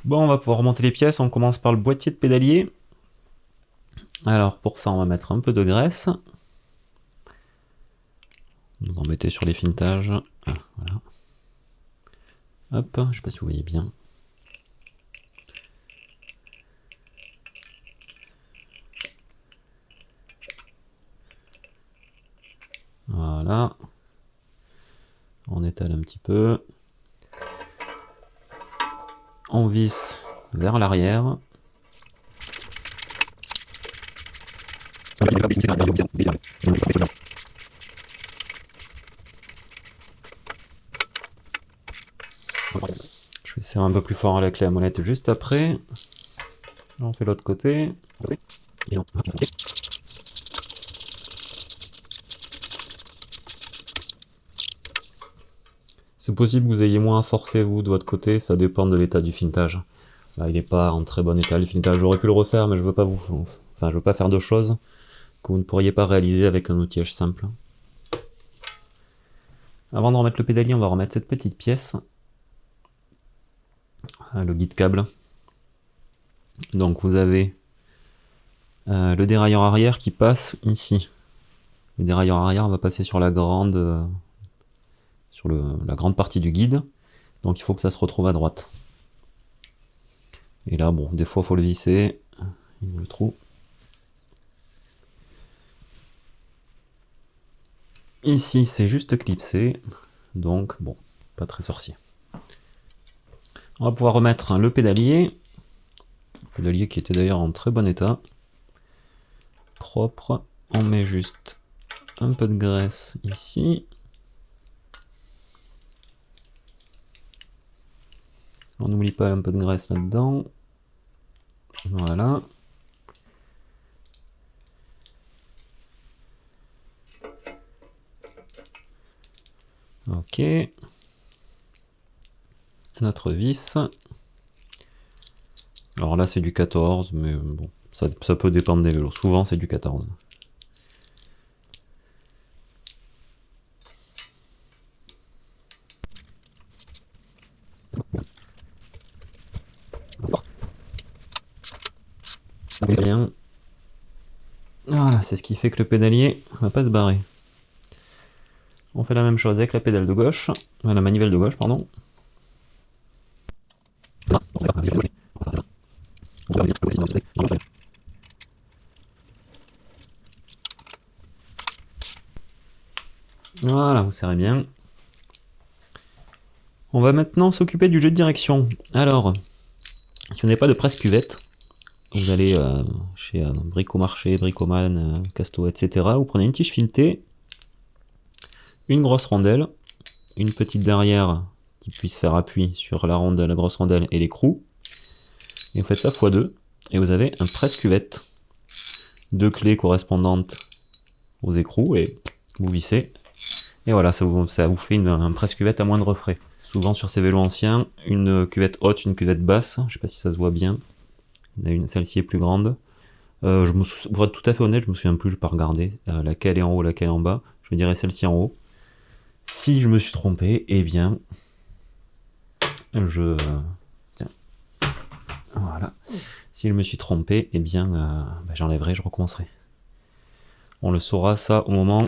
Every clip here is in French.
Bon, on va pouvoir remonter les pièces, on commence par le boîtier de pédalier. Alors pour ça on va mettre un peu de graisse. Vous en mettez sur les finetages. Ah, voilà. Hop, je sais pas si vous voyez bien. Voilà. On étale un petit peu. On visse vers l'arrière. Je vais serrer un peu plus fort à la clé à molette juste après. On fait l'autre côté. C'est possible que vous ayez moins à forcer vous de votre côté, ça dépend de l'état du filetage. Là, il n'est pas en très bon état le filetage. J'aurais pu le refaire, mais je veux pas je veux pas faire de choses que vous ne pourriez pas réaliser avec un outillage simple. Avant de remettre le pédalier, on va remettre cette petite pièce, le guide câble. Donc vous avez le dérailleur arrière qui passe ici. Le dérailleur arrière va passer sur la grande partie du guide, donc il faut que ça se retrouve à droite. Et là, bon, des fois il faut le visser, il y a le trou. Ici c'est juste clipsé, donc bon, pas très sorcier. On va pouvoir remettre le pédalier qui était d'ailleurs en très bon état, propre. On met juste un peu de graisse ici. On n'oublie pas un peu de graisse là-dedans. Voilà. Ok. Notre vis. Alors là c'est du 14, mais bon, ça peut dépendre des vélos. Souvent c'est du 14. Bien. Voilà, c'est ce qui fait que le pédalier va pas se barrer. On fait la même chose avec la pédale de gauche, la manivelle de gauche, pardon. Voilà, vous serrez bien. On va maintenant s'occuper du jeu de direction. Alors, si vous n'avez pas de presse-cuvette, vous allez chez Bricomarché, Bricoman, Casto, etc. Vous prenez une tige filetée, une grosse rondelle, une petite derrière qui puisse faire appui sur la rondelle, la grosse rondelle et l'écrou. Et vous faites ça x2, et vous avez un presse-cuvette. Deux clés correspondantes aux écrous, et vous vissez. Et voilà, ça vous fait un presse-cuvette à moindre frais. Souvent sur ces vélos anciens, une cuvette haute, une cuvette basse, je sais pas si ça se voit bien. Celle-ci est plus grande. Pour être tout à fait honnête, je me souviens plus, je n'ai pas regardé laquelle est en haut, laquelle est en bas. Je dirais celle-ci en haut. Si je me suis trompé, eh bien, tiens, voilà. Si je me suis trompé, eh bien, j'enlèverai, je recommencerai. On le saura ça au moment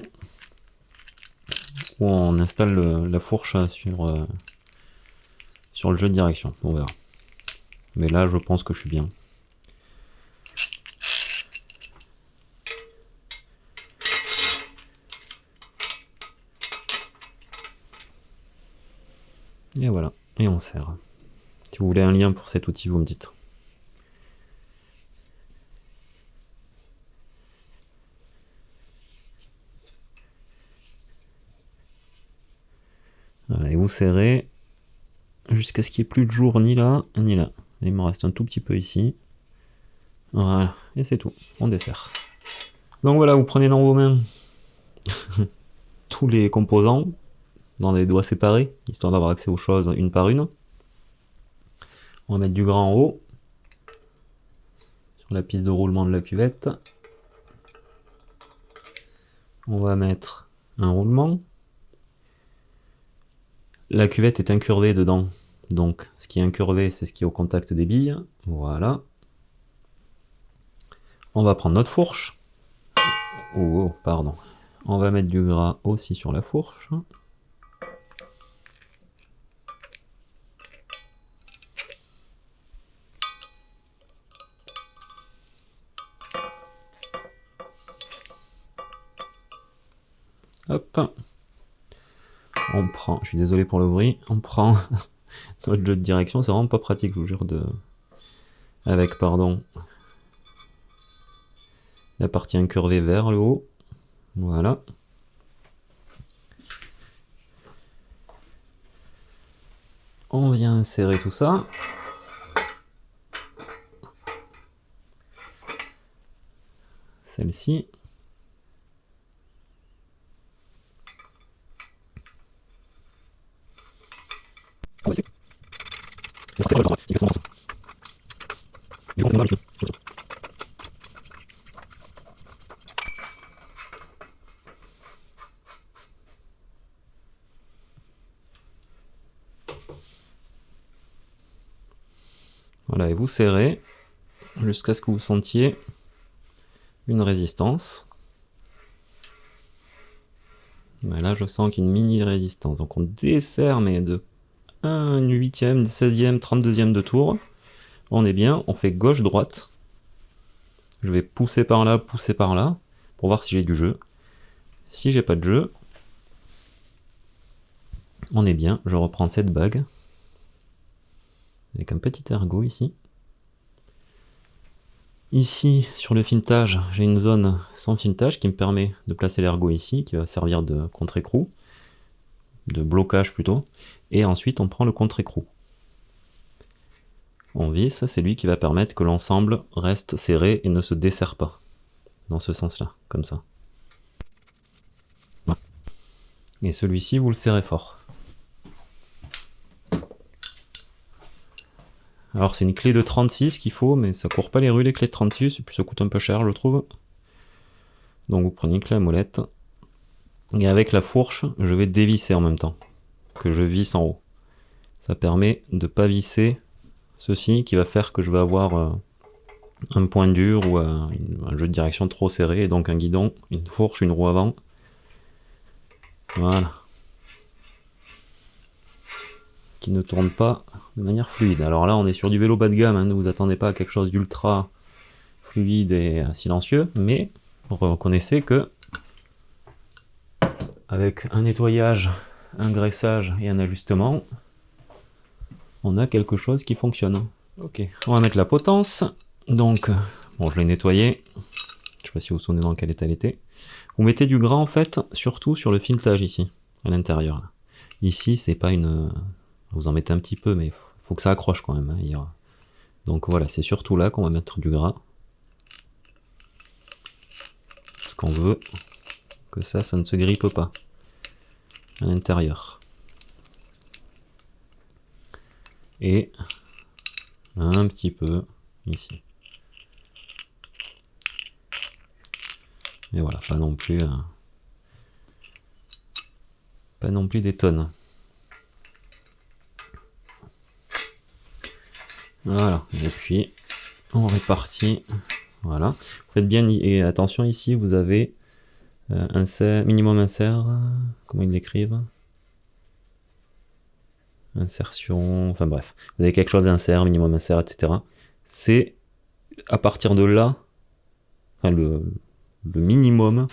où on installe la fourche sur le jeu de direction. On verra. Mais là, je pense que je suis bien. Et voilà, et on serre. Si vous voulez un lien pour cet outil, vous me dites. Voilà, et vous serrez jusqu'à ce qu'il n'y ait plus de jour ni là, ni là. Il me reste un tout petit peu ici. Voilà, et c'est tout, on dessert. Donc voilà, vous prenez dans vos mains tous les composants, dans des doigts séparés, histoire d'avoir accès aux choses une par une. On va mettre du gras en haut, sur la piste de roulement de la cuvette. On va mettre un roulement. La cuvette est incurvée dedans, Donc, ce qui est incurvé, c'est ce qui est au contact des billes. Voilà. On va prendre notre fourche. Oh, pardon. On va mettre du gras aussi sur la fourche. Hop. On prend, je suis désolé pour le bruit, on prend notre jeu de direction, c'est vraiment pas pratique, je vous jure, avec, pardon, la partie incurvée vers le haut. Voilà. On vient insérer tout ça. Celle-ci. Voilà, et vous serrez jusqu'à ce que vous sentiez une résistance. Là, je sens qu'une mini résistance. Donc on desserre, mais de 1/8e, 16e, 32e de tour. On est bien, on fait gauche-droite. Je vais pousser par là, pour voir si j'ai du jeu. Si j'ai pas de jeu, on est bien, je reprends cette bague. Avec un petit ergot ici. Ici, sur le filetage, j'ai une zone sans filetage qui me permet de placer l'ergot ici, qui va servir de contre-écrou, de blocage plutôt. Et ensuite, on prend le contre-écrou. On visse, c'est lui qui va permettre que l'ensemble reste serré et ne se desserre pas. Dans ce sens-là, comme ça. Voilà. Et celui-ci, vous le serrez fort. Alors c'est une clé de 36 qu'il faut, mais ça court pas les rues les clés de 36, et puis ça coûte un peu cher je trouve. Donc vous prenez une clé à molette, et avec la fourche, je vais dévisser en même temps, que je visse en haut. Ça permet de pas visser ceci, qui va faire que je vais avoir un point dur, ou un jeu de direction trop serré, et donc un guidon, une fourche, une roue avant. Voilà. Qui ne tourne pas de manière fluide. Alors là, on est sur du vélo bas de gamme, hein, ne vous attendez pas à quelque chose d'ultra fluide et silencieux, mais reconnaissez que avec un nettoyage, un graissage et un ajustement, on a quelque chose qui fonctionne. Ok, on va mettre la potence. Donc, bon, je l'ai nettoyé. Je sais pas si vous vous souvenez dans quel état elle était. Vous mettez du gras en fait, surtout sur le filetage ici, à l'intérieur. Ici, c'est pas une... Vous en mettez un petit peu, mais il faut que ça accroche quand même. Hein, donc voilà, c'est surtout là qu'on va mettre du gras. Parce qu'on veut que ça ne se grippe pas à l'intérieur. Et un petit peu ici. Et voilà, pas non plus des tonnes. Voilà, et puis on répartit. Voilà, vous faites bien, et attention ici, vous avez minimum insert, comment ils l'écrivent, insertion, enfin bref, vous avez quelque chose d'insert, minimum insert, etc. C'est à partir de là, enfin le minimum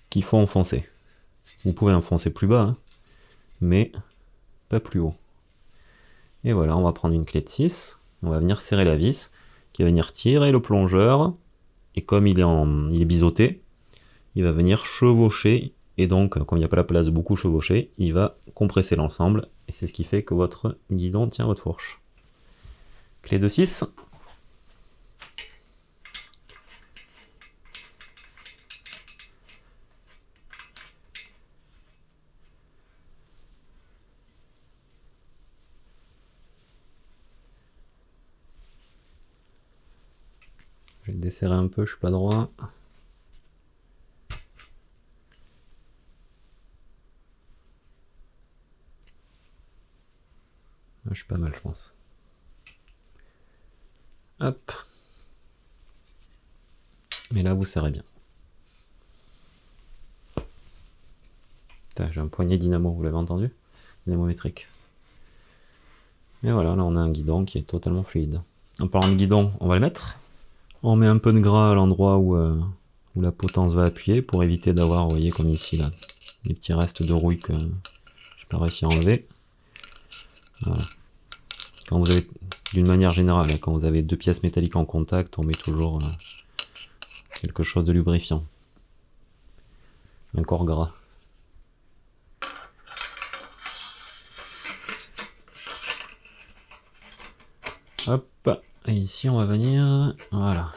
qu'il faut enfoncer. Vous pouvez enfoncer plus bas, hein, mais pas plus haut. Et voilà, on va prendre une clé de 6, on va venir serrer la vis, qui va venir tirer le plongeur, et comme il est biseauté, il va venir chevaucher, et donc, comme il n'y a pas la place de beaucoup chevaucher, il va compresser l'ensemble, et c'est ce qui fait que votre guidon tient votre fourche. Clé de 6. Je vais desserrer un peu, je suis pas droit. Je suis pas mal, je pense. Hop. Mais là, vous serrez bien. J'ai un poignet dynamo, vous l'avez entendu? Dynamométrique. Et voilà, là on a un guidon qui est totalement fluide. En parlant de guidon, on va le mettre. On met un peu de gras à l'endroit où la potence va appuyer pour éviter d'avoir, vous voyez, comme ici, là, des petits restes de rouille que j'ai pas réussi à enlever. Voilà. Quand vous avez, d'une manière générale, quand vous avez deux pièces métalliques en contact, on met toujours quelque chose de lubrifiant. Un corps gras. Hop, et ici on va venir, voilà.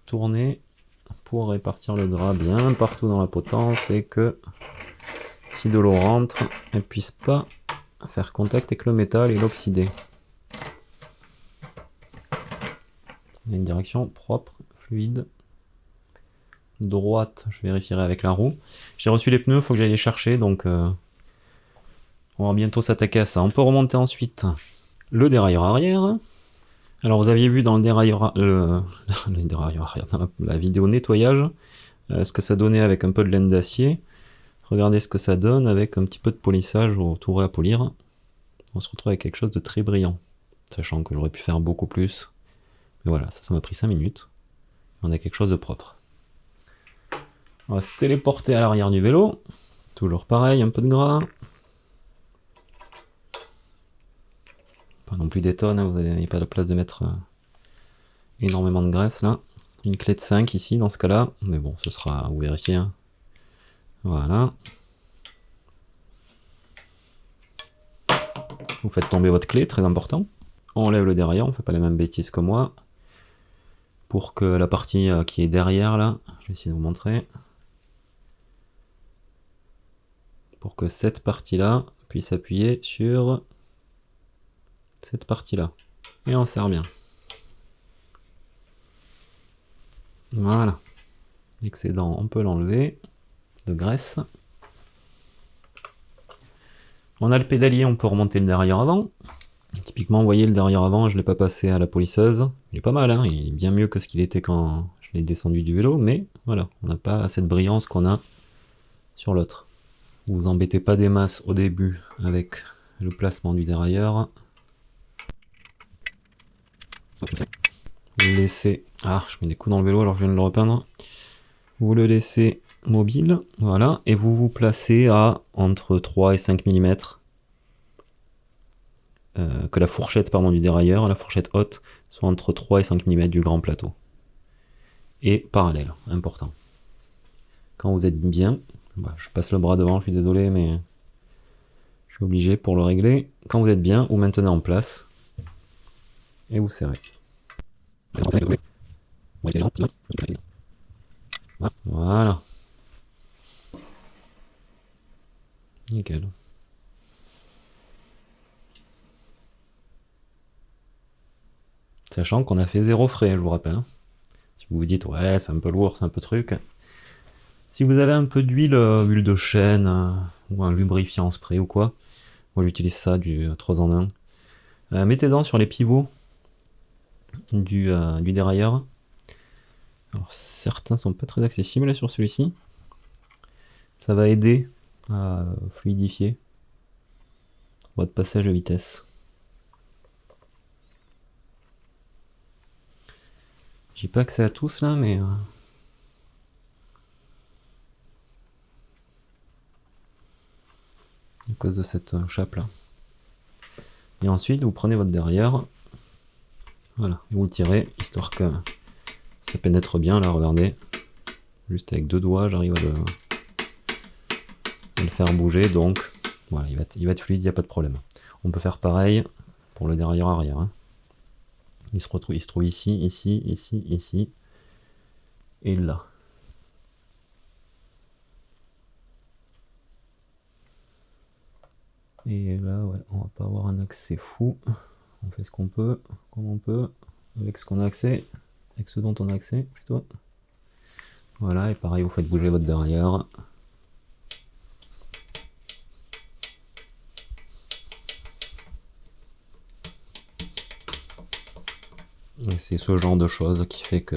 Tourner pour répartir le gras bien partout dans la potence et que si de l'eau rentre, elle puisse pas faire contact avec le métal et l'oxyder. Il y a une direction propre, fluide. Droite, je vérifierai avec la roue. J'ai reçu les pneus, il faut que j'aille les chercher, donc on va bientôt s'attaquer à ça. On peut remonter ensuite le dérailleur arrière. Alors vous aviez vu dans le dérailleur, le dérailleur arrière, dans la vidéo nettoyage, ce que ça donnait avec un peu de laine d'acier. Regardez ce que ça donne avec un petit peu de polissage autour à polir. On se retrouve avec quelque chose de très brillant. Sachant que j'aurais pu faire beaucoup plus. Mais voilà, ça m'a pris 5 minutes. On a quelque chose de propre. On va se téléporter à l'arrière du vélo. Toujours pareil, un peu de gras. Pas non plus des tonnes, hein, vous n'avez pas la place de mettre énormément de graisse là. Une clé de 5 ici dans ce cas-là. Mais bon, ce sera à vous vérifier. Hein. Voilà. Vous faites tomber votre clé, très important. On enlève le derrière, on ne fait pas les mêmes bêtises que moi. Pour que la partie qui est derrière là, je vais essayer de vous montrer. Pour que cette partie-là puisse appuyer sur cette partie-là. Et on serre bien. Voilà. L'excédent, on peut l'enlever de graisse. On a le pédalier, on peut remonter le derrière avant. Typiquement, vous voyez, le derrière avant, je ne l'ai pas passé à la polisseuse. Il est pas mal, hein, il est bien mieux que ce qu'il était quand je l'ai descendu du vélo, mais voilà, on n'a pas cette brillance qu'on a sur l'autre. Vous embêtez pas des masses au début avec le placement du dérailleur. Vous le laissez... Ah, je mets des coups dans le vélo alors je viens de le repeindre. Vous le laissez mobile, voilà, et vous vous placez à entre 3 et 5 mm. Que la fourchette du dérailleur, la fourchette haute, soit entre 3 et 5 mm du grand plateau. Et parallèle, important. Quand vous êtes bien, je passe le bras devant, je suis désolé, mais je suis obligé pour le régler. Quand vous êtes bien, vous maintenez en place et vous serrez. Voilà. Nickel. Sachant qu'on a fait 0 frais, je vous rappelle. Hein. Si vous vous dites, ouais, c'est un peu lourd, c'est un peu truc. Si vous avez un peu d'huile, huile de chêne, ou un lubrifiant spray ou quoi, moi j'utilise ça, du 3 en 1. Mettez-en sur les pivots du dérailleur. Alors certains sont pas très accessibles là, sur celui-ci. Ça va aider à fluidifier votre passage à vitesse. J'ai pas accès à tous là, mais à cause de cette chape là. Et ensuite vous prenez votre derrière, voilà, et vous le tirez, histoire que ça pénètre bien là, regardez. Juste avec 2 doigts, j'arrive à le faire bouger, donc voilà, il va être fluide, il n'y a pas de problème. On peut faire pareil pour le derrière arrière. Hein. Il se trouve ici, ici, ici, ici, et là. Et là, ouais, on va pas avoir un accès fou. On fait ce qu'on peut, comme on peut, avec ce qu'on a accès, avec ce dont on a accès plutôt. Voilà, et pareil, vous faites bouger votre derrière. Et c'est ce genre de choses qui fait que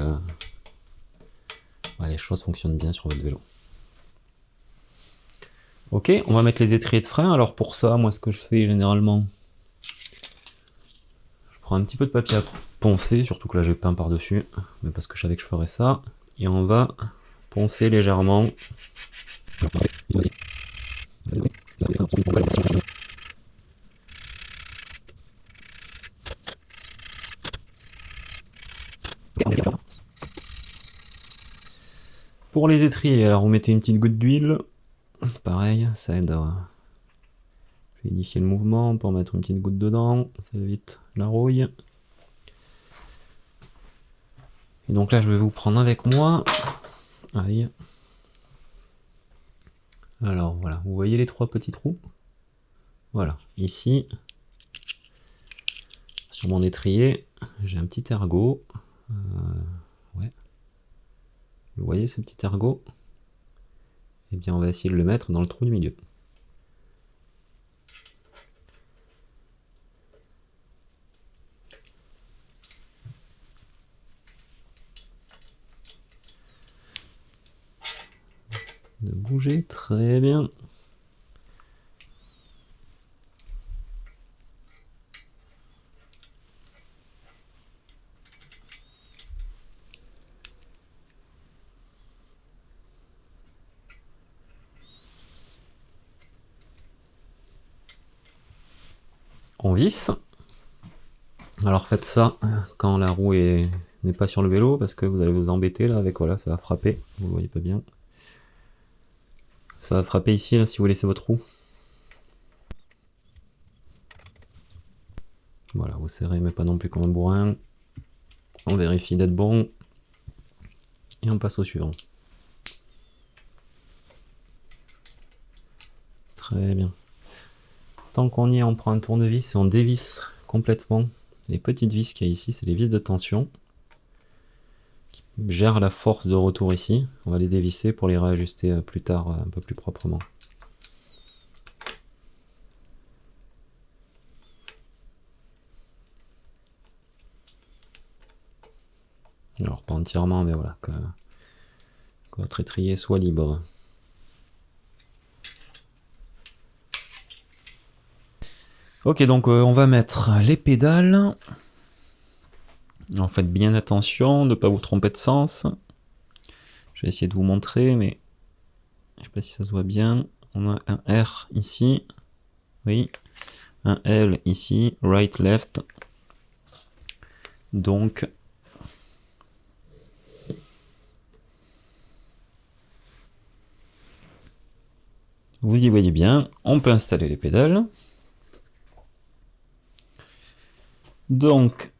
les choses fonctionnent bien sur votre vélo. Ok, on va mettre les étriers de frein. Alors pour ça, moi ce que je fais généralement, je prends un petit peu de papier à poncer, surtout que là j'ai peint par-dessus, mais parce que je savais que je ferais ça. Et on va poncer légèrement. Pour les étriers, alors vous mettez une petite goutte d'huile. Pareil, ça aide à fluidifier le mouvement. On peut en mettre une petite goutte dedans, ça évite la rouille. Et donc là, je vais vous prendre avec moi. Aïe. Alors voilà, vous voyez les 3 petits trous? Voilà, ici, sur mon étrier, j'ai un petit ergot. Ouais. Vous voyez ce petit ergot? Eh bien, on va essayer de le mettre dans le trou du milieu. De bouger, très bien. On visse. Alors faites ça quand la roue n'est pas sur le vélo parce que vous allez vous embêter là avec, voilà, ça va frapper, vous le voyez pas bien. Ça va frapper ici là si vous laissez votre roue. Voilà, vous serrez mais pas non plus comme un bourrin. On vérifie d'être bon. Et on passe au suivant. Très bien. Tant qu'on y est, on prend un tournevis et on dévisse complètement les petites vis qu'il y a ici, c'est les vis de tension qui gèrent la force de retour ici. On va les dévisser pour les réajuster plus tard un peu plus proprement. Alors pas entièrement, mais voilà, que votre étrier soit libre. Ok, donc on va mettre les pédales. Alors faites bien attention de ne pas vous tromper de sens. Je vais essayer de vous montrer, mais je ne sais pas si ça se voit bien. On a un R ici, oui, un L ici, right, left. Donc, vous y voyez bien, on peut installer les pédales. Donc,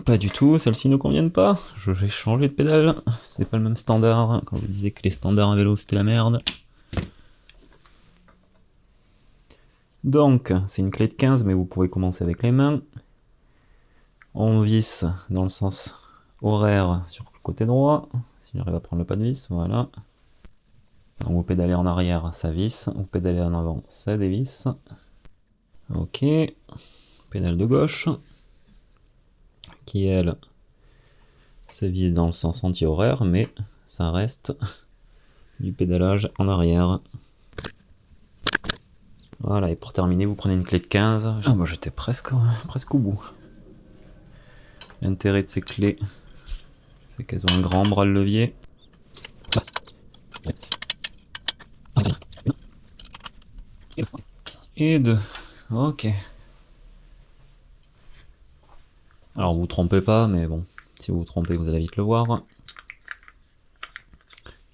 pas du tout, celles-ci ne conviennent pas. Je vais changer de pédale. C'est pas le même standard. Quand vous disiez que les standards à vélo c'était la merde. Donc, c'est une clé de 15, mais vous pouvez commencer avec les mains. On visse dans le sens horaire sur le côté droit. Si j'arrive à prendre le pas de vis, voilà. Donc vous pédalez en arrière, ça visse. Vous pédalez en avant, ça dévisse. Ok. Pédale de gauche. Qui, elle, se visse dans le sens anti-horaire, mais ça reste du pédalage en arrière. Voilà, et pour terminer, vous prenez une clé de 15. Ah bah j'étais presque au bout. L'intérêt de ces clés, c'est qu'elles ont un grand bras de levier. Et 2. Ok. Alors vous trompez pas, mais bon, si vous vous trompez, vous allez vite le voir.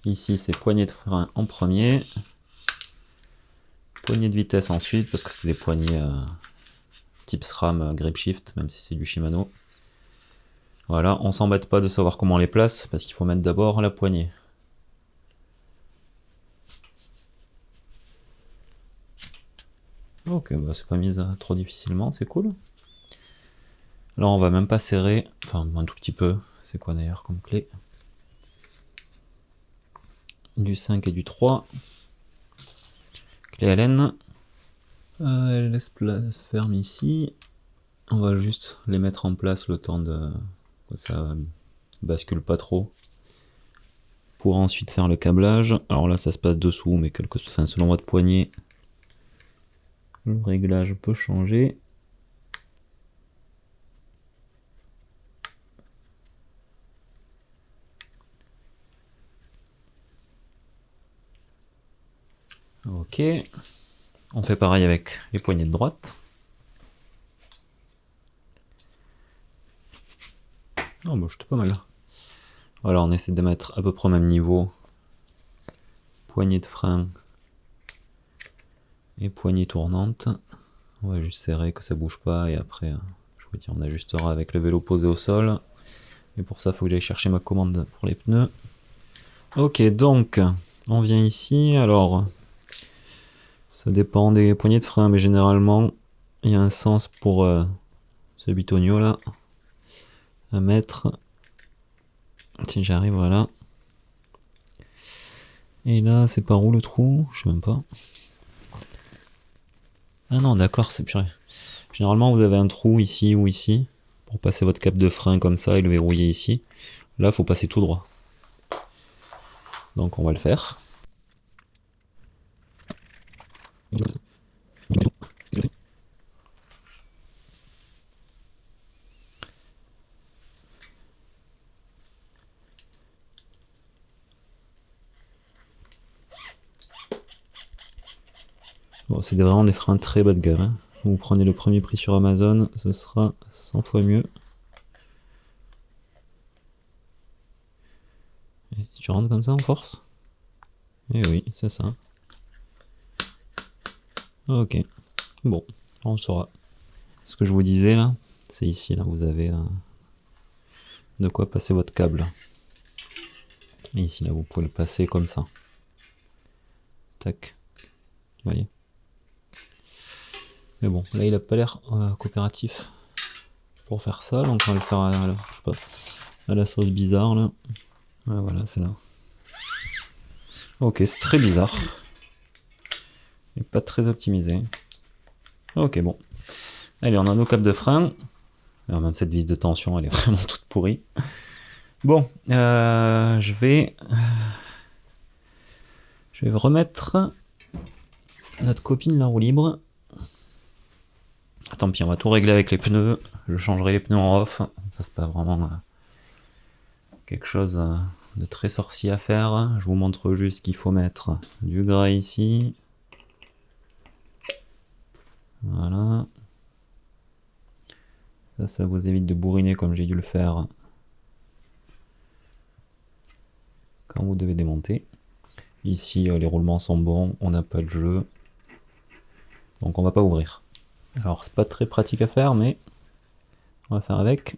Ici, c'est poignée de frein en premier. Poignée de vitesse ensuite, parce que c'est des poignées type SRAM grip shift, même si c'est du Shimano. Voilà, on s'embête pas de savoir comment on les place, parce qu'il faut mettre d'abord la poignée. Ok, bah c'est pas mis trop difficilement, c'est cool. Là on va même pas serrer, enfin un tout petit peu, c'est quoi d'ailleurs comme clé? Du 5 et du 3. Clé Allen. Elle laisse place ferme ici. On va juste les mettre en place le temps que ça bascule pas trop. Pour ensuite faire le câblage. Alors là ça se passe dessous, mais selon votre poignée, le réglage peut changer. Ok. On fait pareil avec les poignées de droite. Oh bah j'étais pas mal. Voilà, on essaie de mettre à peu près au même niveau. Poignée de frein et poignée tournante. On va juste serrer que ça bouge pas et après, je vous dis, on ajustera avec le vélo posé au sol. Et pour ça, il faut que j'aille chercher ma commande pour les pneus. Ok, donc, on vient ici. Alors, ça dépend des poignées de frein, mais généralement, il y a un sens pour ce bitonio là à mettre. Si j'arrive, voilà. Et là, c'est par où le trou? Je sais même pas. Ah non, d'accord, c'est purée. Généralement, vous avez un trou ici ou ici pour passer votre cap de frein comme ça et le verrouiller ici. Là, il faut passer tout droit. Donc, on va le faire. Bon, c'est vraiment des freins très bas de gamme. Hein. Vous prenez le premier prix sur Amazon, ce sera 100 fois mieux. Et tu rentres comme ça en force? Eh oui, c'est ça. Ok. Bon, on le saura. Ce que je vous disais là, c'est ici, là, vous avez de quoi passer votre câble. Et ici, là, vous pouvez le passer comme ça. Tac. Vous voyez? Mais bon, là, il a pas l'air coopératif pour faire ça, donc on va le faire à, je sais pas, à la sauce bizarre, là. Ah, voilà, c'est là. Ok, c'est très bizarre. Et pas très optimisé. Ok, bon. Allez, on a nos câbles de frein. Alors, même cette vis de tension, elle est vraiment toute pourrie. Bon, je vais remettre notre copine la roue libre. Tant pis, on va tout régler avec les pneus. Je changerai les pneus en off. Ça, c'est pas vraiment quelque chose de très sorcier à faire. Je vous montre juste qu'il faut mettre du gras ici. Voilà. Ça vous évite de bourriner comme j'ai dû le faire quand vous devez démonter. Ici, les roulements sont bons, on n'a pas de jeu. Donc on va pas ouvrir. Alors c'est pas très pratique à faire, mais on va faire avec.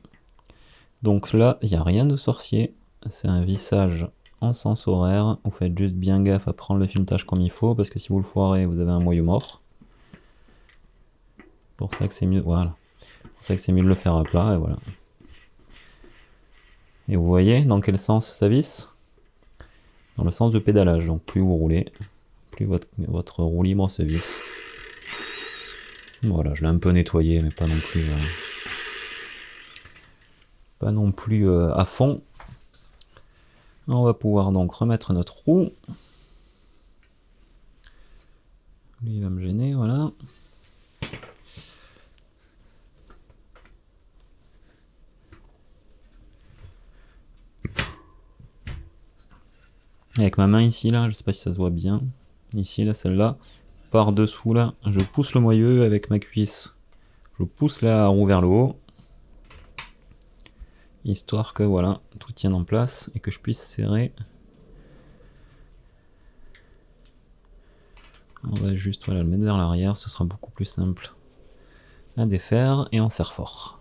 Donc là, il n'y a rien de sorcier. C'est un vissage en sens horaire. Vous faites juste bien gaffe à prendre le filetage comme il faut, parce que si vous le foirez, vous avez un moyeu mort. Pour ça que c'est mieux, voilà. Pour ça que c'est mieux de le faire à plat, et voilà. Et vous voyez dans quel sens ça visse? Dans le sens de pédalage. Donc plus vous roulez, plus votre roue libre se visse. Voilà, je l'ai un peu nettoyé, mais pas non plus à fond. On va pouvoir donc remettre notre roue. Lui, il va me gêner, voilà. Avec ma main ici, là, je sais pas si ça se voit bien. Ici, là, celle-là, par dessous, là, je pousse le moyeu avec ma cuisse. Je pousse la roue vers le haut. Histoire que, voilà, tout tienne en place et que je puisse serrer. On va juste, voilà, le mettre vers l'arrière, ce sera beaucoup plus simple à défaire et on serre fort.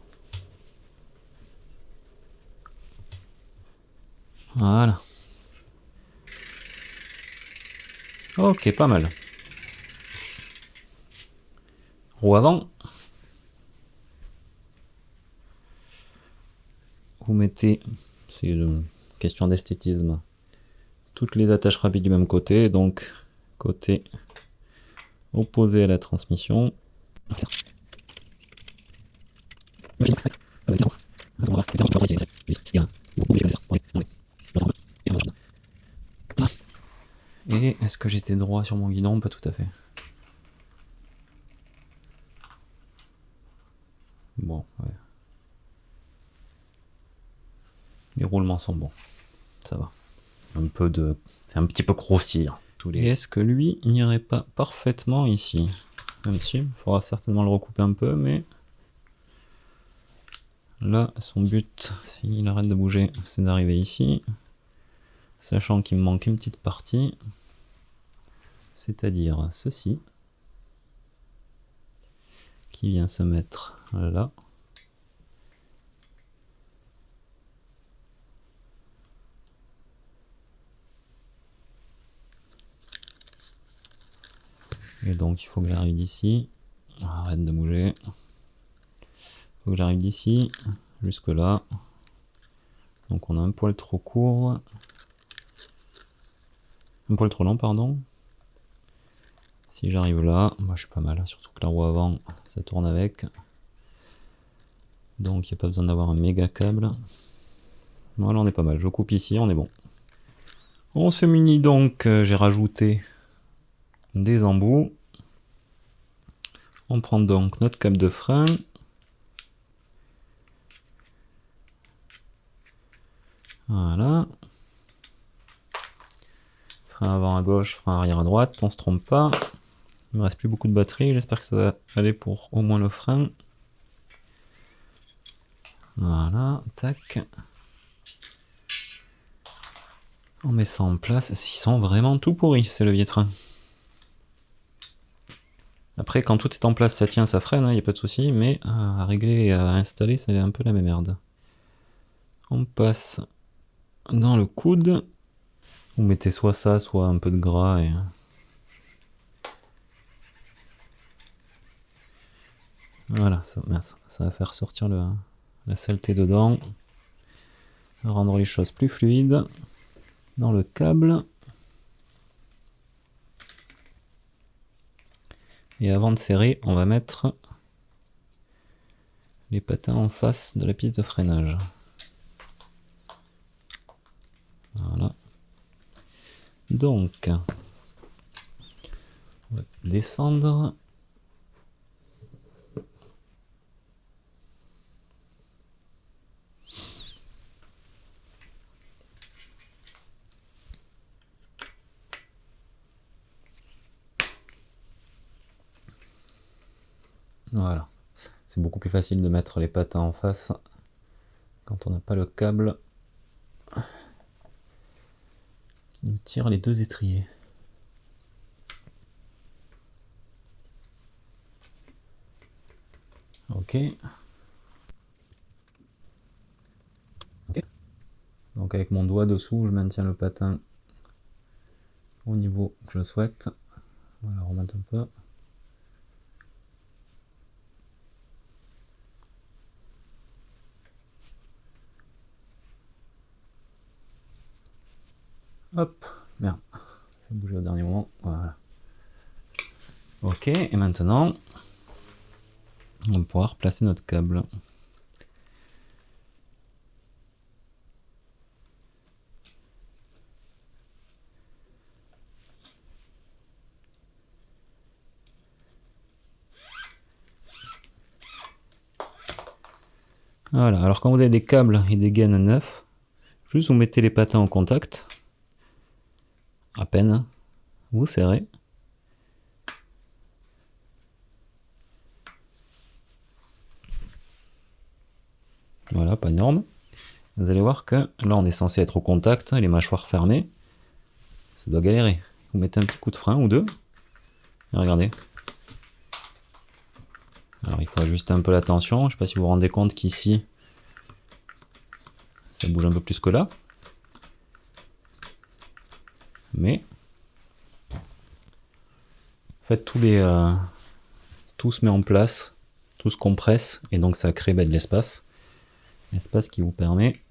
Voilà. Ok, pas mal. Roue avant. Vous mettez, c'est une question d'esthétisme, toutes les attaches rapides du même côté, donc côté opposé à la transmission. Et est-ce que j'étais droit sur mon guidon? Pas tout à fait. Bon, ouais. Les roulements sont bons. Ça va. C'est un petit peu croustillant. Et est-ce que lui, il n'irait pas parfaitement ici? Même si, il faudra certainement le recouper un peu, mais... Là, son but, s'il arrête de bouger, c'est d'arriver ici. Sachant qu'il me manque une petite partie. C'est-à-dire ceci. Qui vient se mettre là. Et donc il faut que j'arrive d'ici. Arrête de bouger. Il faut que j'arrive d'ici jusque là. Donc on a un poil trop court. Un poil trop long, pardon. Si j'arrive là, moi je suis pas mal. Surtout que la roue avant, ça tourne avec. Donc il n'y a pas besoin d'avoir un méga câble. Voilà, on est pas mal. Je coupe ici, on est bon. On se munit donc, j'ai rajouté des embouts. On prend donc notre câble de frein. Voilà. Frein avant à gauche, frein arrière à droite, on se trompe pas. Il me reste plus beaucoup de batterie, j'espère que ça va aller pour au moins le frein. Voilà, tac. On met ça en place. Ils sont vraiment tout pourris ces leviers de frein. Après, quand tout est en place, ça tient, ça freine, il n'y a pas de souci, mais à régler et à installer, c'est un peu la même merde. On passe dans le coude. Vous mettez soit ça, soit un peu de gras. Et... Voilà, ça, mince, ça va faire sortir la saleté dedans. Rendre les choses plus fluides. Dans le câble. Et avant de serrer, on va mettre les patins en face de la piste de freinage. Voilà. Donc, on va descendre. Voilà. C'est beaucoup plus facile de mettre les patins en face quand on n'a pas le câble qui nous tire les deux étriers. Ok. Donc avec mon doigt dessous, je maintiens le patin au niveau que je souhaite. Voilà, remonte un peu. Hop, merde, je vais bouger au dernier moment, voilà. Ok, et maintenant, on va pouvoir placer notre câble. Voilà, alors quand vous avez des câbles et des gaines neufs, juste vous mettez les patins en contact, à peine, vous serrez. Voilà, pas énorme. Vous allez voir que là on est censé être au contact, les mâchoires fermées, ça doit galérer. Vous mettez un petit coup de frein ou deux, et regardez. Alors il faut ajuster un peu la tension, je ne sais pas si vous vous rendez compte qu'ici, ça bouge un peu plus que là. Mais, en fait tout se met en place, tout se compresse, et donc ça crée de l'espace. L'espace qui vous permet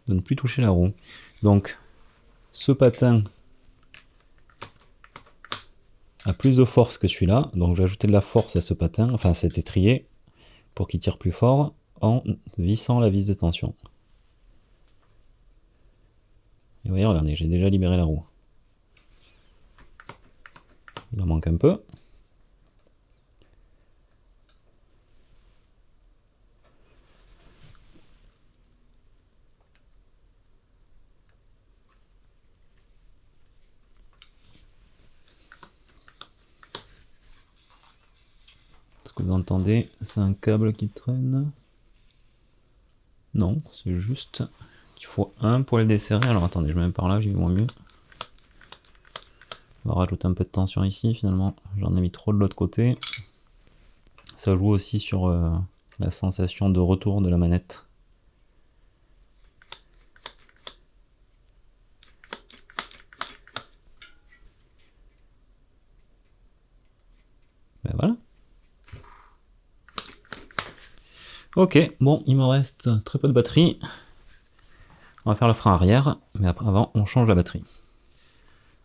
de ne plus toucher la roue. Donc, ce patin, a plus de force que celui-là, donc je vais ajouter de la force à ce patin, enfin à cet étrier, pour qu'il tire plus fort, en vissant la vis de tension. Et vous voyez, regardez, j'ai déjà libéré la roue. Il en manque un peu. Ce que vous entendez, c'est un câble qui traîne. Non, c'est juste qu'il faut un pour le desserrer. Alors attendez, je me mets par là, j'y vois mieux. On va rajouter un peu de tension ici, finalement. J'en ai mis trop de l'autre côté. Ça joue aussi sur la sensation de retour de la manette. Ben voilà. Ok, bon, il me reste très peu de batterie. On va faire le frein arrière, mais après, avant, on change la batterie.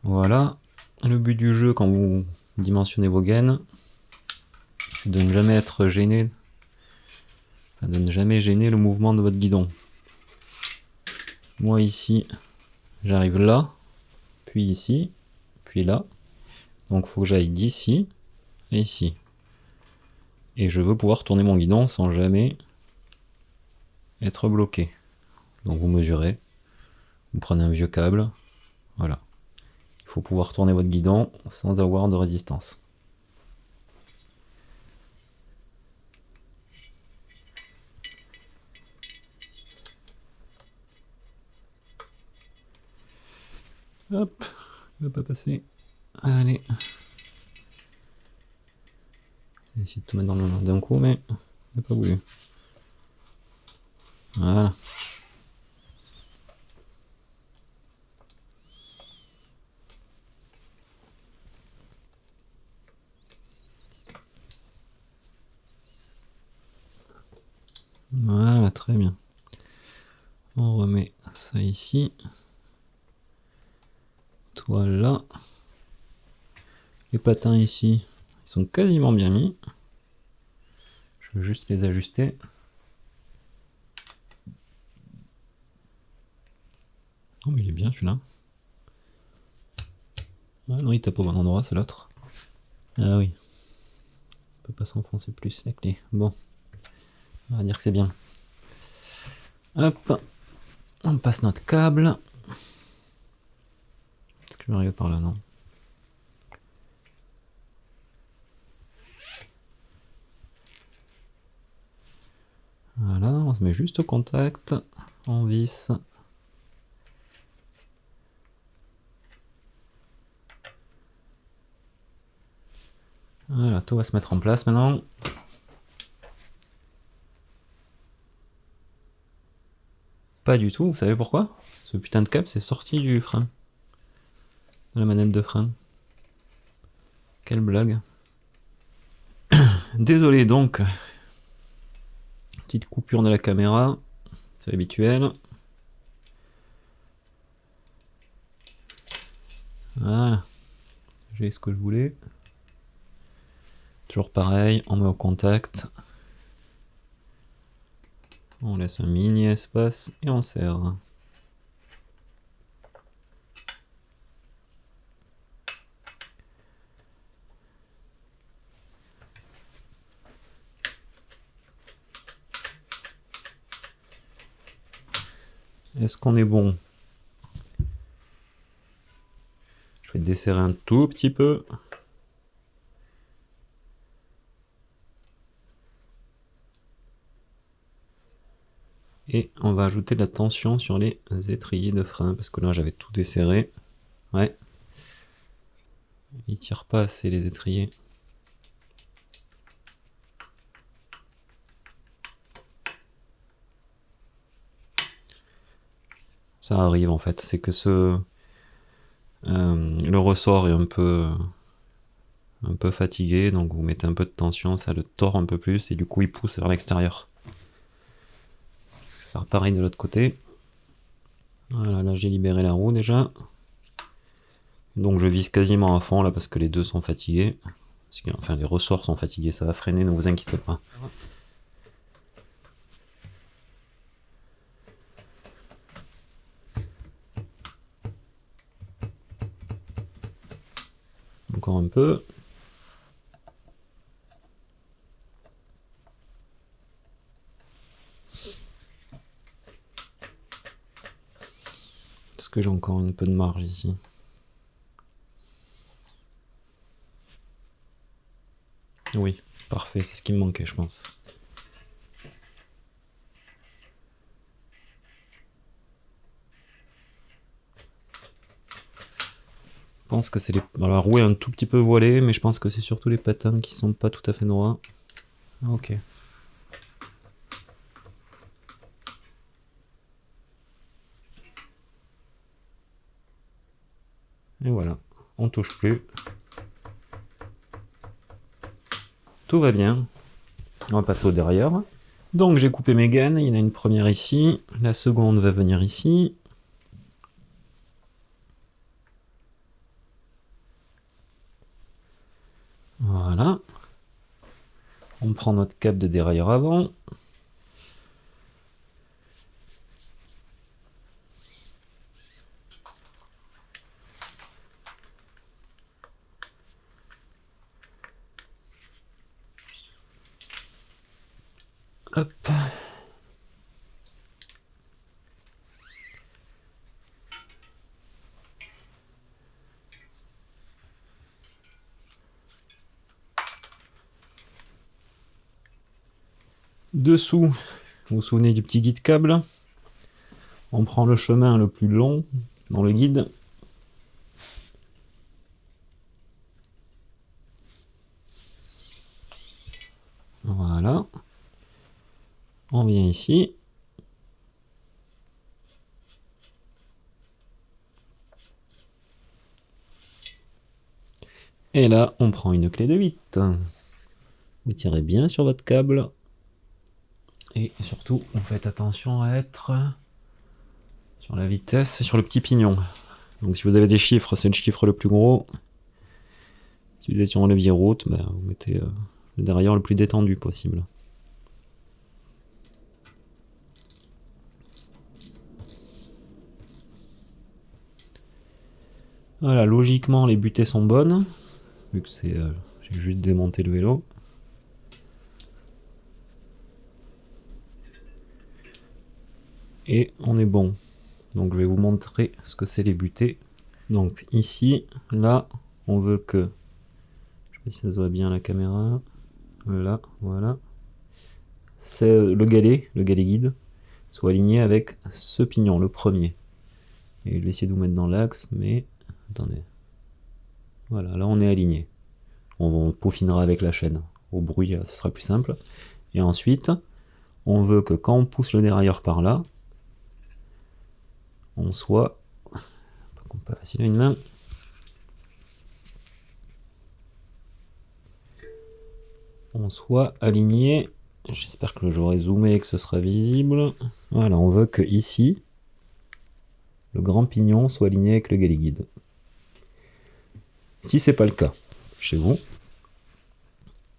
Voilà. Le but du jeu, quand vous dimensionnez vos gaines, c'est de ne jamais être gêné, de ne jamais gêner le mouvement de votre guidon. Moi ici, j'arrive là, puis ici, puis là. Donc il faut que j'aille d'ici et ici. Et je veux pouvoir tourner mon guidon sans jamais être bloqué. Donc vous mesurez, vous prenez un vieux câble, voilà. Il faut pouvoir tourner votre guidon sans avoir de résistance. Hop, il va pas passer. Allez. J'ai essayé de tout mettre dans le d'un coup, mais il n'a pas voulu. Voilà. Voilà, très bien. On remet ça ici. Toi là. Les patins ici, ils sont quasiment bien mis. Je veux juste les ajuster. Non mais il est bien celui-là. Ah non, il tape au bon endroit, c'est l'autre. Ah oui. On peut pas s'enfoncer plus la clé. Bon. On va dire que c'est bien. Hop. On passe notre câble. Est-ce que je vais arriver par là? Non. Voilà, on se met juste au contact. On visse. Voilà, tout va se mettre en place maintenant. Pas du tout, vous savez pourquoi? Ce putain de câble c'est sorti du frein. De la manette de frein. Quelle blague. Désolé donc. Petite coupure de la caméra. C'est habituel. Voilà. J'ai ce que je voulais. Toujours pareil, on met au contact. On laisse un mini espace et on serre. Est-ce qu'on est bon? Je vais desserrer un tout petit peu. Et on va ajouter de la tension sur les étriers de frein, parce que là j'avais tout desserré. Ouais. Ils tirent pas assez les étriers. Ça arrive en fait, c'est que le ressort est un peu fatigué, donc vous mettez un peu de tension, ça le tord un peu plus et du coup il pousse vers l'extérieur. Je vais faire pareil de l'autre côté. Voilà, là j'ai libéré la roue déjà. Donc je vise quasiment à fond là parce que les deux sont fatigués. Enfin les ressorts sont fatigués, ça va freiner, ne vous inquiétez pas. Encore un peu. Est-ce que j'ai encore un peu de marge ici? Oui, parfait, c'est ce qui me manquait, je pense. Je pense que c'est les... Alors, la roue est un tout petit peu voilée, mais je pense que c'est surtout les patins qui sont pas tout à fait droits. Ok. Et voilà, on touche plus. Tout va bien. On va passer au derrière. Donc j'ai coupé mes gaines, il y en a une première ici, la seconde va venir ici. Voilà. On prend notre cap de dérailleur avant. Hop. Dessous, vous vous souvenez du petit guide câble? On prend le chemin le plus long dans le guide. Voilà. On vient ici. Et là, on prend une clé de 8. Vous tirez bien sur votre câble. Et surtout, vous faites attention à être sur la vitesse, sur le petit pignon. Donc si vous avez des chiffres, c'est le chiffre le plus gros. Si vous êtes sur un levier route, ben, vous mettez le dérailleur le plus détendu possible. Voilà, logiquement les butées sont bonnes, vu que c'est, j'ai juste démonté le vélo. Et on est bon. Donc je vais vous montrer ce que c'est les butées. Donc ici, là, on veut que, je sais pas si ça se voit bien à la caméra, là, voilà, c'est le galet guide, soit aligné avec ce pignon, le premier. Et je vais essayer de vous mettre dans l'axe, mais attendez. Voilà, là on est aligné. On peaufinera avec la chaîne. Au bruit, ça sera plus simple. Et ensuite, on veut que quand on pousse le dérailleur par là, on soit, pas facile à une main, on soit aligné. J'espère que j'aurai zoomé et que ce sera visible. Voilà, on veut que ici, le grand pignon soit aligné avec le galet guide. Si c'est pas le cas chez vous,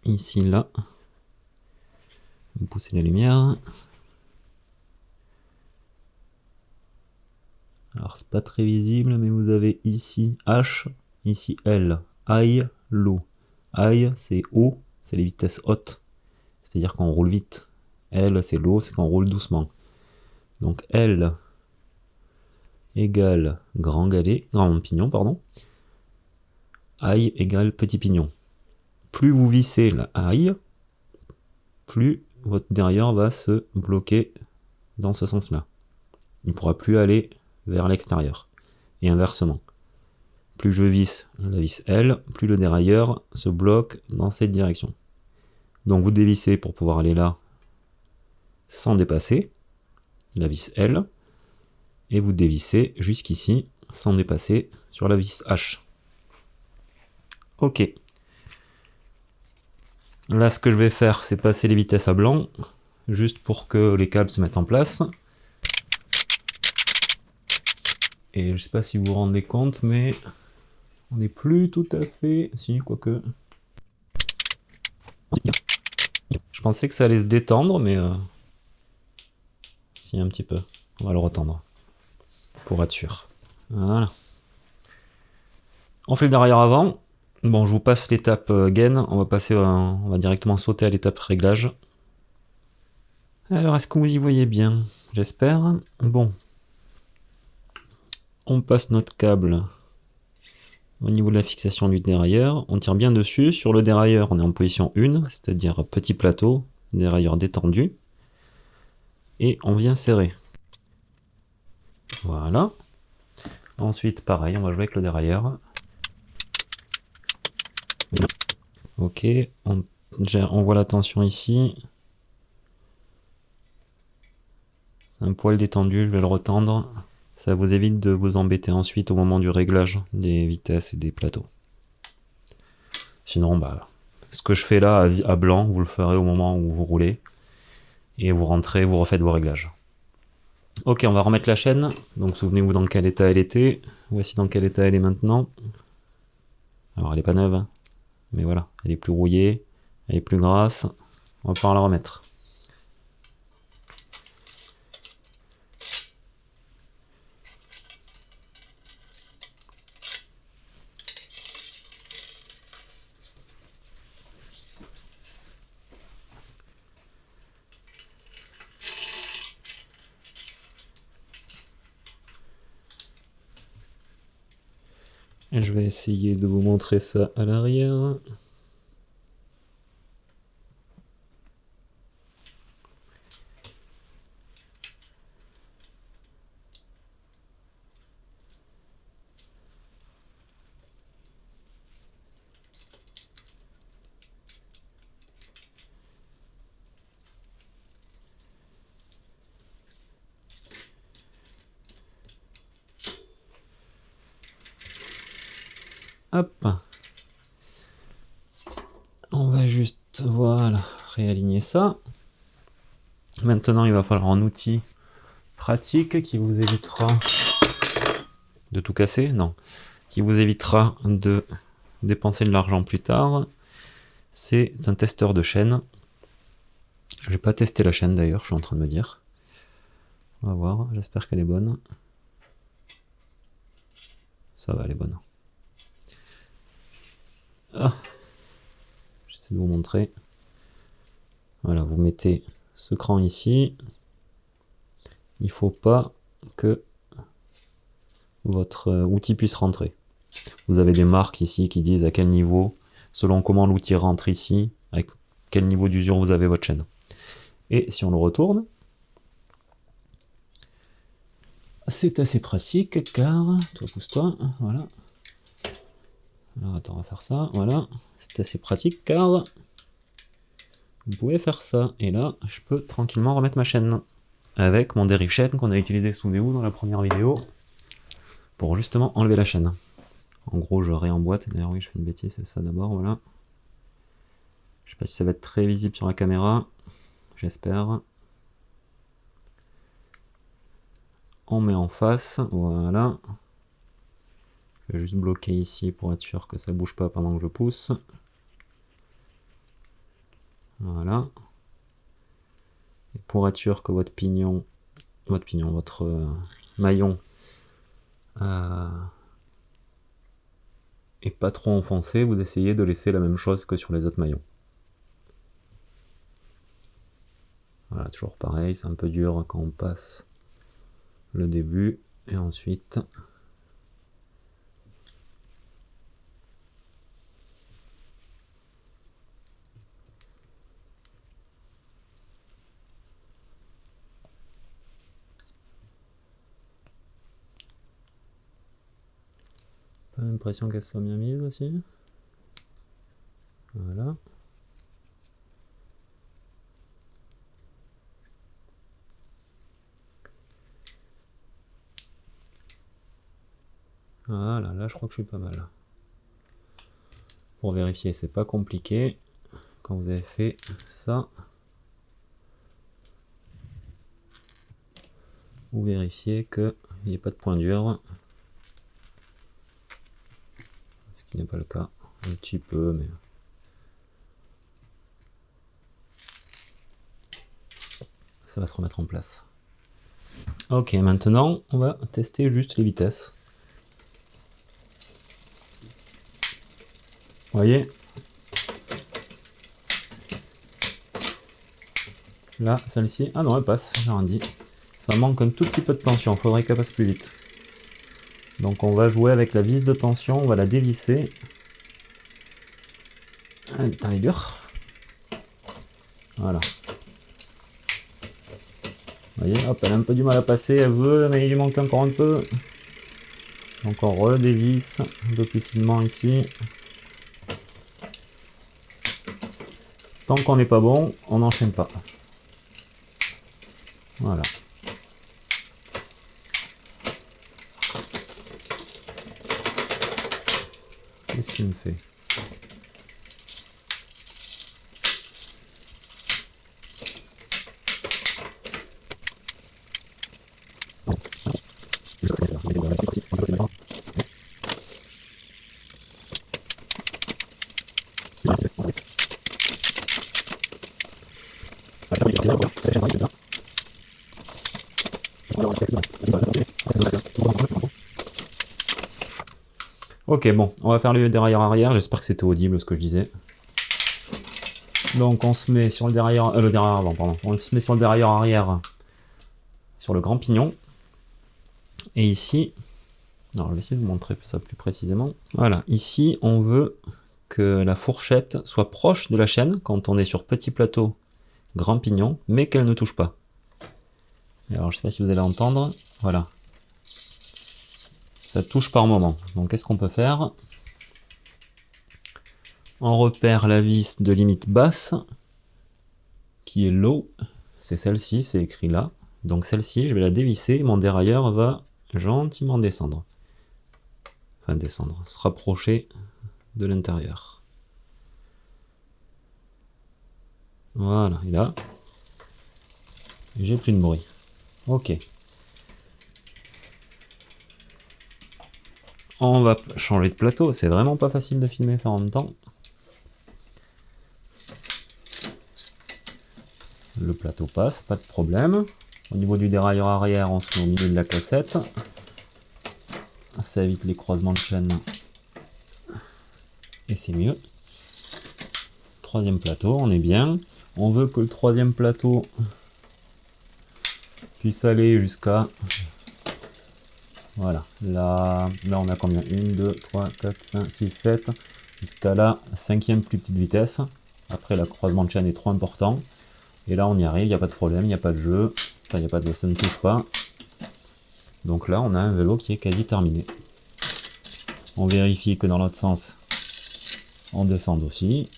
ici, là, vous poussez la lumière. Alors c'est pas très visible, mais vous avez ici H, ici L, high, low. High c'est haut, c'est les vitesses hautes, c'est-à-dire qu'on roule vite. L c'est low, c'est qu'on roule doucement. Donc L égale grand pignon, pardon. High égale petit pignon. Plus vous vissez la high, plus votre dérailleur va se bloquer dans ce sens-là. Il ne pourra plus aller vers l'extérieur. Et inversement. Plus je visse la vis L, plus le dérailleur se bloque dans cette direction. Donc vous dévissez pour pouvoir aller là sans dépasser la vis L, et vous dévissez jusqu'ici sans dépasser sur la vis H. Ok. Là, ce que je vais faire, c'est passer les vitesses à blanc, juste pour que les câbles se mettent en place. Et je sais pas si vous vous rendez compte, mais On n'est plus tout à fait... Si, quoique... Je pensais que ça allait se détendre, mais... Si, un petit peu. On va le retendre. Pour être sûr. Voilà. On fait le derrière avant. Bon, je vous passe l'étape gain. On va directement sauter à l'étape réglage. Alors, est-ce que vous y voyez bien? J'espère. Bon. On passe notre câble au niveau de la fixation du dérailleur. On tire bien dessus. Sur le dérailleur, on est en position 1, c'est-à-dire petit plateau, dérailleur détendu. Et on vient serrer. Voilà. Ensuite, pareil, on va jouer avec le dérailleur. Ok, on voit la tension ici. Un poil détendu, je vais le retendre. Ça vous évite de vous embêter ensuite au moment du réglage des vitesses et des plateaux. Sinon, bah, ce que je fais là à blanc, vous le ferez au moment où vous roulez. Et vous rentrez, vous refaites vos réglages. Ok, on va remettre la chaîne. Donc souvenez-vous dans quel état elle était. Voici dans quel état elle est maintenant. Alors elle n'est pas neuve, hein, mais voilà, elle est plus rouillée, elle est plus grasse. On va pouvoir la remettre. Et je vais essayer de vous montrer ça à l'arrière. Hop. On va juste, voilà, réaligner ça. Maintenant, il va falloir un outil pratique qui vous évitera de tout casser, non, qui vous évitera de dépenser de l'argent plus tard. C'est un testeur de chaîne. Je vais pas testé la chaîne d'ailleurs, je suis en train de me dire. On va voir, j'espère qu'elle est bonne. Ça va, elle est bonne. Ah. J'essaie de vous montrer. Voilà, vous mettez ce cran ici. Il faut pas que votre outil puisse rentrer. Vous avez des marques ici qui disent à quel niveau, selon comment l'outil rentre ici, à quel niveau d'usure vous avez votre chaîne. Et si on le retourne, c'est assez pratique car, toi pousse-toi, voilà. Alors attends, on va faire ça, voilà. C'est assez pratique car vous pouvez faire ça. Et là, je peux tranquillement remettre ma chaîne avec mon dérive chaîne qu'on a utilisé, souvenez-vous, dans la première vidéo pour justement enlever la chaîne. En gros, je réemboîte. D'ailleurs, oui, je fais une bêtise, c'est ça d'abord, voilà. Je sais pas si ça va être très visible sur la caméra. J'espère. On met en face, voilà. Je vais juste bloquer ici pour être sûr que ça bouge pas pendant que je pousse. Voilà. Et pour être sûr que votre maillon est pas trop enfoncé, vous essayez de laisser la même chose que sur les autres maillons. Voilà, toujours pareil, c'est un peu dur quand on passe le début, et ensuite pas l'impression qu'elle soit bien mise aussi. Voilà. Voilà, là je crois que je suis pas mal. Pour vérifier, c'est pas compliqué. Quand vous avez fait ça, vous vérifiez qu'il n'y ait pas de point dur. qui n'est pas le cas. Un petit peu, mais... ça va se remettre en place. Ok, maintenant, on va tester juste les vitesses. Vous voyez? Là, celle-ci... ah non, elle passe, j'ai rien dit. Ça manque un tout petit peu de tension, il faudrait qu'elle passe plus vite. Donc on va jouer avec la vis de tension, on va la dévisser. Ah, putain, elle est dure. Voilà. Vous voyez, hop, elle a un peu du mal à passer, elle veut, mais il lui manque encore un peu. Donc on redévisse un peu plus finement ici. Tant qu'on n'est pas bon, on n'enchaîne pas. Voilà. Qu'est-ce qu'il me fait? Ok, bon, on va faire le derrière-arrière, j'espère que c'était audible ce que je disais. Donc on se met sur le derrière, avant, pardon. On se met sur le derrière-arrière, sur le grand pignon. Et ici, alors je vais essayer de vous montrer ça plus précisément. Voilà, ici on veut que la fourchette soit proche de la chaîne quand on est sur petit plateau, grand pignon, mais qu'elle ne touche pas. Et alors je sais pas si vous allez entendre, voilà. Ça touche par moment. Donc qu'est-ce qu'on peut faire? On repère la vis de limite basse, qui est low, c'est celle-ci, c'est écrit là. Donc celle-ci, je vais la dévisser, mon dérailleur va gentiment descendre. Enfin descendre, se rapprocher de l'intérieur. Voilà, et là, j'ai plus de bruit. Ok. On va changer de plateau, c'est vraiment pas facile de filmer ça en même temps. Le plateau passe, pas de problème. Au niveau du dérailleur arrière, on se met au milieu de la cassette. Ça évite les croisements de chaîne. Et c'est mieux. Troisième plateau, on est bien. On veut que le troisième plateau puisse aller jusqu'à... voilà. Là on a combien? 1, 2, 3, 4, 5, 6, 7. Jusqu'à la cinquième plus petite vitesse. Après, le croisement de chaîne est trop important. Et là, on y arrive, il n'y a pas de problème, il n'y a pas de jeu. Enfin, il n'y a pas de... ça ne touche pas. Donc là, on a un vélo qui est quasi terminé. On vérifie que dans l'autre sens, on descende aussi.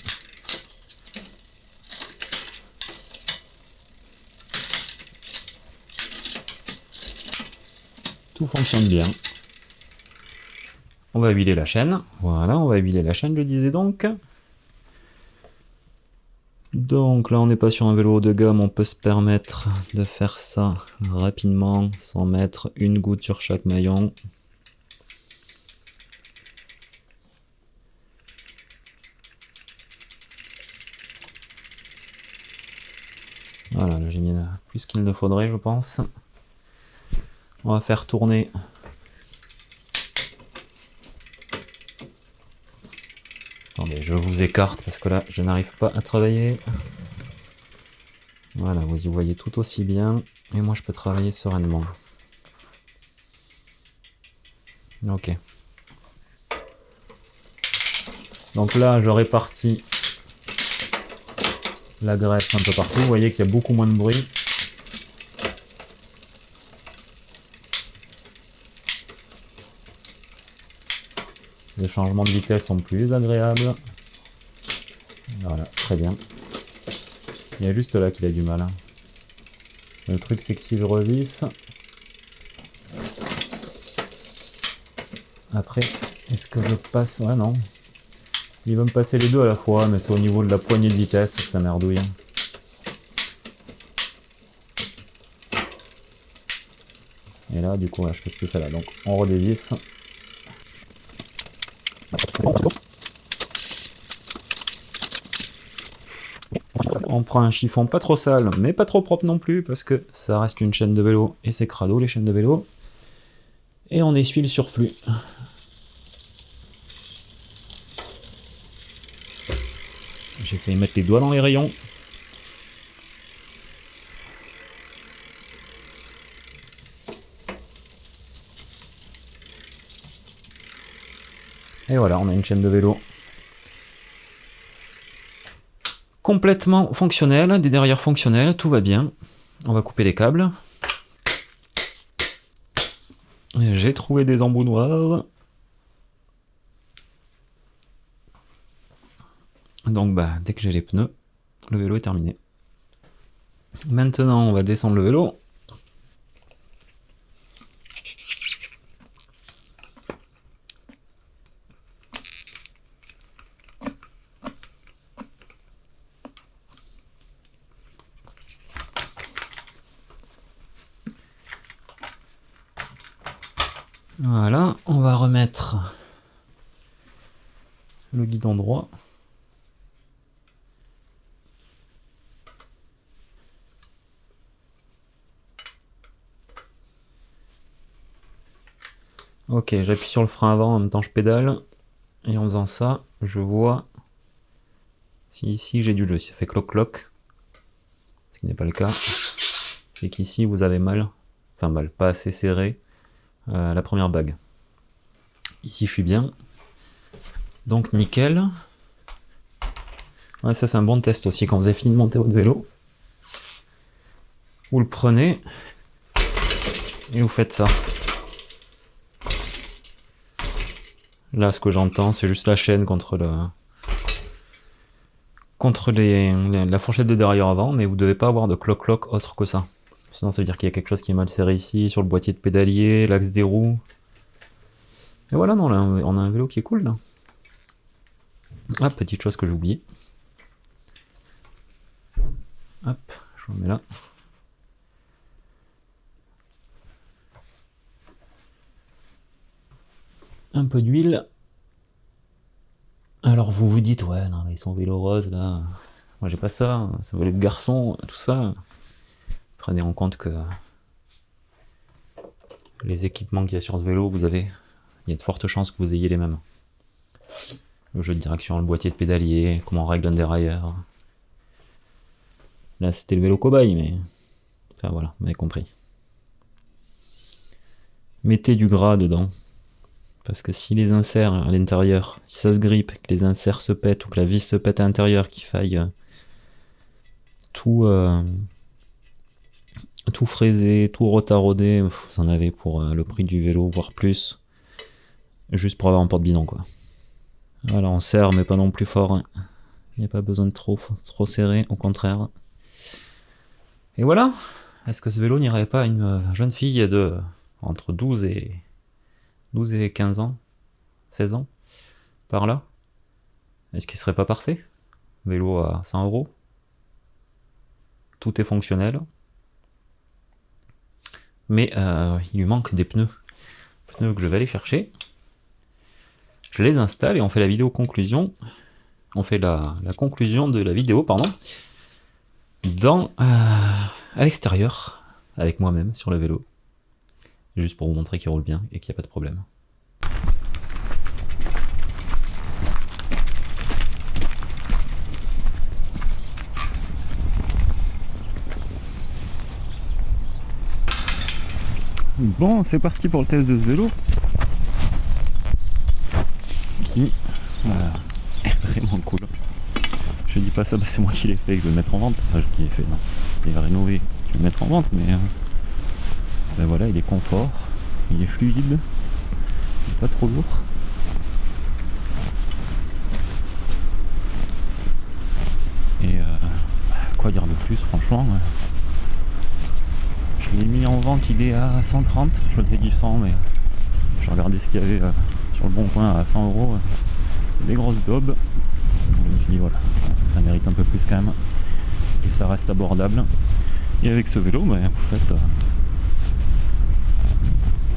Tout fonctionne bien. On va huiler la chaîne. Voilà, on va huiler la chaîne, je disais donc. Donc là, on n'est pas sur un vélo de gamme, on peut se permettre de faire ça rapidement, sans mettre une goutte sur chaque maillon. Voilà, là j'ai mis plus qu'il ne faudrait, je pense. On va faire tourner. Attendez, je vous écarte parce que là, je n'arrive pas à travailler. Voilà, vous y voyez tout aussi bien. Et moi, je peux travailler sereinement. Ok. Donc là, je répartis la graisse un peu partout. Vous voyez qu'il y a beaucoup moins de bruit. Les changements de vitesse sont plus agréables. Voilà, très bien. Il y a juste là qu'il a du mal. Le truc, c'est que si je revisse... Après, est-ce que je passe... ouais, non. Il va me passer les deux à la fois, mais c'est au niveau de la poignée de vitesse que ça merdouille. Et là, du coup, je fais ce que ça là. Donc, on redévisse. On prend un chiffon pas trop sale, mais pas trop propre non plus, parce que ça reste une chaîne de vélo, et c'est crado les chaînes de vélo. Et on essuie le surplus. J'ai failli mettre les doigts dans les rayons. Et voilà, on a une chaîne de vélo complètement fonctionnelle, des derrières fonctionnels, tout va bien. On va couper les câbles. J'ai trouvé des embouts noirs. Donc bah dès que j'ai les pneus, le vélo est terminé. Maintenant on va descendre le vélo. Voilà, on va remettre le guidon droit. Ok, j'appuie sur le frein avant, en même temps je pédale. Et en faisant ça, je vois si ici j'ai du jeu. Si ça fait cloc-cloc, ce qui n'est pas le cas, c'est qu'ici vous avez mal, enfin mal, pas assez serré la première bague. Ici je suis bien. Donc nickel. Ouais, ça c'est un bon test aussi, quand vous avez fini de monter votre vélo. Vous le prenez et vous faites ça. Là, ce que j'entends, c'est juste la chaîne contre la fourchette de derrière avant, mais vous ne devez pas avoir de cloc-cloc autre que ça. Sinon, ça veut dire qu'il y a quelque chose qui est mal serré ici, sur le boîtier de pédalier, l'axe des roues. Et voilà, non, là, on a un vélo qui est cool, là. Ah, petite chose que j'ai oubliée. Hop, je vous mets là. Un peu d'huile. Alors vous vous dites, ouais, non mais son vélo rose là, moi j'ai pas ça, c'est un vélo de garçon, tout ça. Prenez en compte que les équipements qu'il y a sur ce vélo, il y a de fortes chances que vous ayez les mêmes. Le jeu de direction, le boîtier de pédalier, comment on règle un dérailleur. Là c'était le vélo cobaye, mais enfin voilà, vous m'avez compris. Mettez du gras dedans. Parce que si les inserts à l'intérieur, si ça se grippe, que les inserts se pètent ou que la vis se pète à l'intérieur, qu'il faille tout fraiser, tout retarauder, vous en avez pour le prix du vélo, voire plus, juste pour avoir un porte-bidon quoi. Voilà, on serre mais pas non plus fort, hein. Il n'y a pas besoin de trop serrer, au contraire. Et voilà. Est-ce que ce vélo n'irait pas à une jeune fille de entre 12 et 15 ans, 16 ans, par là? Est-ce qu'il serait pas parfait? Vélo à 100 €. Tout est fonctionnel. Mais il lui manque des pneus. Pneus que je vais aller chercher. Je les installe et on fait la vidéo conclusion. On fait la conclusion de la vidéo, pardon. À l'extérieur, avec moi-même sur le vélo. Juste pour vous montrer qu'il roule bien et qu'il n'y a pas de problème. Bon, c'est parti pour le test de ce vélo. Qui est vraiment cool. Je dis pas ça parce que c'est moi qui l'ai fait et que je vais le mettre en vente. Enfin, qui l'ai fait, non. Il est rénové, je vais le mettre en vente, mais ben voilà, il est confort, il est fluide, il est pas trop lourd. Et quoi dire de plus, franchement. Je l'ai mis en vente, il est à 130, je faisais du 100, mais j'ai regardé ce qu'il y avait sur le bon coin à 100 €. Des grosses daubes. Je me suis dit voilà, ça mérite un peu plus quand même. Et ça reste abordable. Et avec ce vélo, ben, vous faites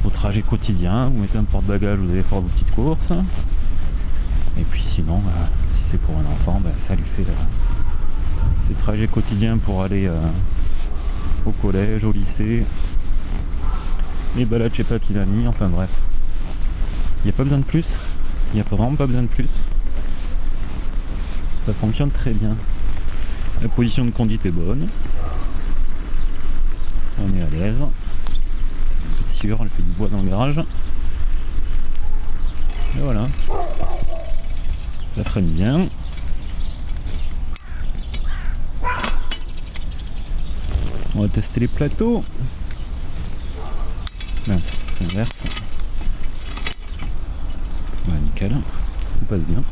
vos trajets quotidiens, vous mettez un porte-bagages, vous allez faire vos petites courses. Et puis sinon, si c'est pour un enfant, ça lui fait ses trajets quotidiens pour aller au collège, au lycée, les balades chez papy mamie, enfin bref. Il n'y a pas besoin de plus, il n'y a vraiment pas besoin de plus. Ça fonctionne très bien. La position de conduite est bonne. On est à l'aise. C'est une sûr, elle fait du bois dans le garage. Et voilà. Ça freine bien. On va tester les plateaux. Mince, l'inverse. Ouais, nickel. Ça passe bien.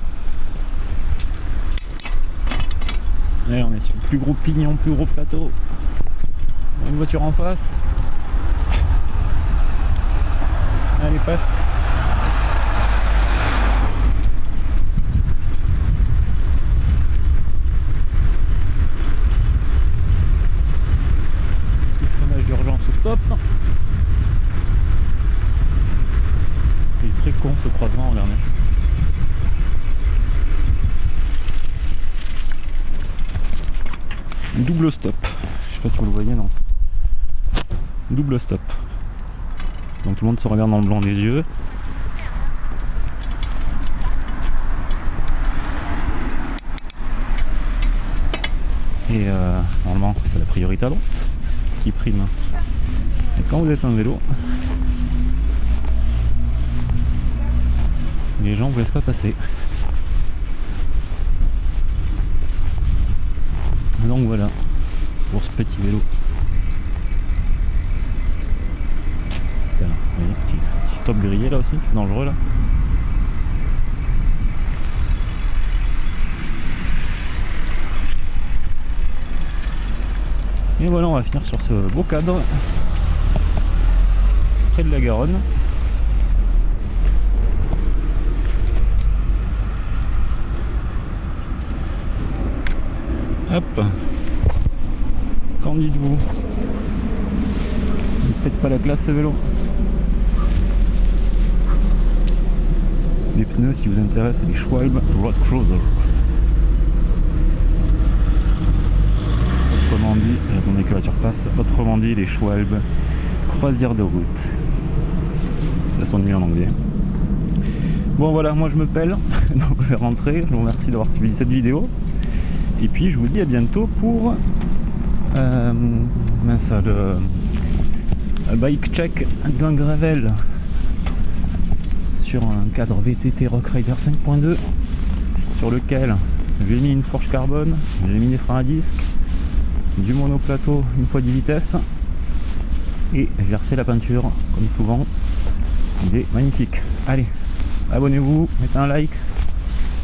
Et on est sur le plus gros pignon, plus gros plateau. Une voiture en face. Allez, passe. Petit freinage d'urgence au stop. C'est très con ce croisement, regardez. Double stop. Je sais pas si vous le voyez, non. Double stop. Donc tout le monde se regarde dans le blanc des yeux. Et normalement c'est la priorité à droite qui prime. Et quand vous êtes en vélo, les gens vous laissent pas passer. Donc voilà, pour ce petit vélo. Putain, vous voyez, petit stop grillé là aussi, c'est dangereux là. Et voilà, on va finir sur ce beau cadre, près de la Garonne. Hop. Qu'en dites-vous? Ne faites pas la classe ce vélo. Les pneus, si vous intéresse, c'est les Schwalbe Road Cruiser. Autrement dit, j'attendais que la voiture passe. Autrement dit, les Schwalbe croisière de route. Ça sonne mieux en anglais. Bon voilà, moi je me pèle, donc je vais rentrer. Je vous remercie d'avoir suivi cette vidéo. Et puis je vous dis à bientôt pour le bike check d'un gravel sur un cadre VTT Rock Rider 5.2 sur lequel j'ai mis une fourche carbone, j'ai mis des freins à disque, du monoplateau une fois 10 vitesses et j'ai refait la peinture comme souvent. Il est magnifique. Allez, abonnez-vous, mettez un like,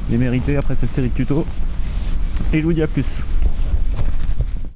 les mérité après cette série de tutos. Et je vous dis à plus.